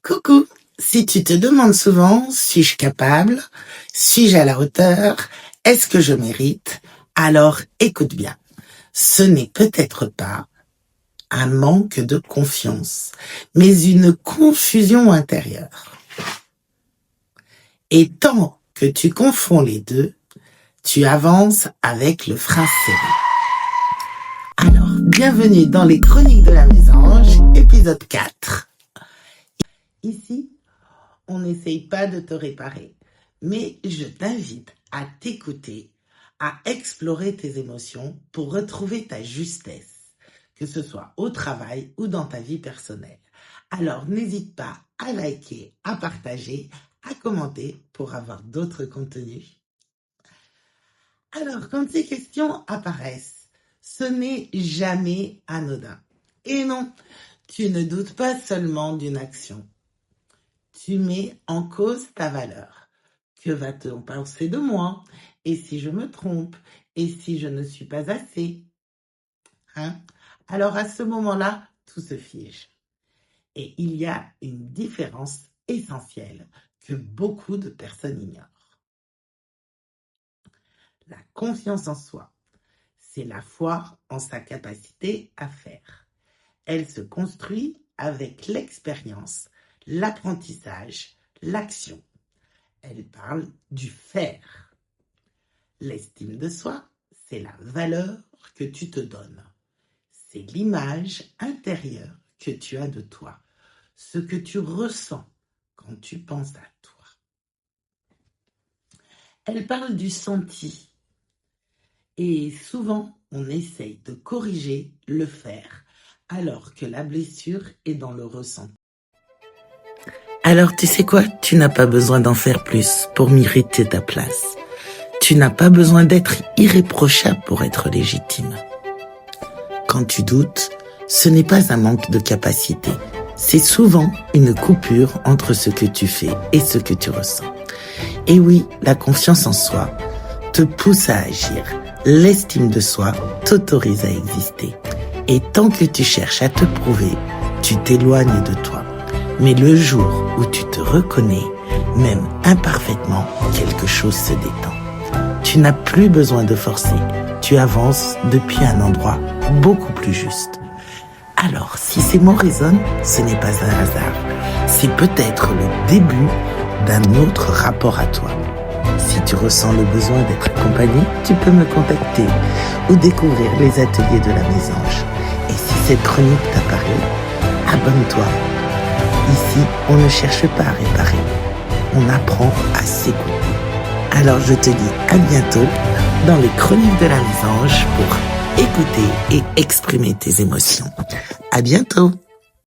Coucou, si tu te demandes souvent, suis-je capable? Suis-je à la hauteur? Est-ce que je mérite? Alors écoute bien, ce n'est peut-être pas un manque de confiance, mais une confusion intérieure. Et tant que tu confonds les deux, tu avances avec le frein serré. Alors, bienvenue dans les Chroniques de la Mésange, épisode 4. Ici, on n'essaye pas de te réparer, mais je t'invite à t'écouter, à explorer tes émotions pour retrouver ta justesse, que ce soit au travail ou dans ta vie personnelle. Alors n'hésite pas à liker, à partager, à commenter pour avoir d'autres contenus. Alors, quand ces questions apparaissent, ce n'est jamais anodin. Et non, tu ne doutes pas seulement d'une action. Tu mets en cause ta valeur. Que va-t-on penser de moi? Et si je me trompe? Et si je ne suis pas assez? Alors à ce moment-là, tout se fige. Et il y a une différence essentielle que beaucoup de personnes ignorent. La confiance en soi, c'est la foi en sa capacité à faire. Elle se construit avec l'expérience, l'apprentissage, l'action. Elle parle du faire. L'estime de soi, c'est la valeur que tu te donnes. C'est l'image intérieure que tu as de toi, ce que tu ressens quand tu penses à toi. Elle parle du senti. Et souvent, on essaye de corriger le faire, alors que la blessure est dans le ressenti. Alors tu sais quoi? Tu n'as pas besoin d'en faire plus pour mériter ta place. Tu n'as pas besoin d'être irréprochable pour être légitime. Quand tu doutes, ce n'est pas un manque de capacité. C'est souvent une coupure entre ce que tu fais et ce que tu ressens. Et oui, la confiance en soi te pousse à agir. L'estime de soi t'autorise à exister. Et tant que tu cherches à te prouver, tu t'éloignes de toi. Mais le jour où tu te reconnais, même imparfaitement, quelque chose se détend. Tu n'as plus besoin de forcer. Tu avances depuis un endroit beaucoup plus juste. Alors, si ces mots résonnent, ce n'est pas un hasard. C'est peut-être le début d'un autre rapport à toi. Si tu ressens le besoin d'être accompagné, tu peux me contacter ou découvrir les ateliers de la Mésange. Et si cette chronique t'a parlé, abonne-toi. Ici, on ne cherche pas à réparer, on apprend à s'écouter. Alors je te dis à bientôt dans les Chroniques de la Mésange pour écouter et exprimer tes émotions. À bientôt!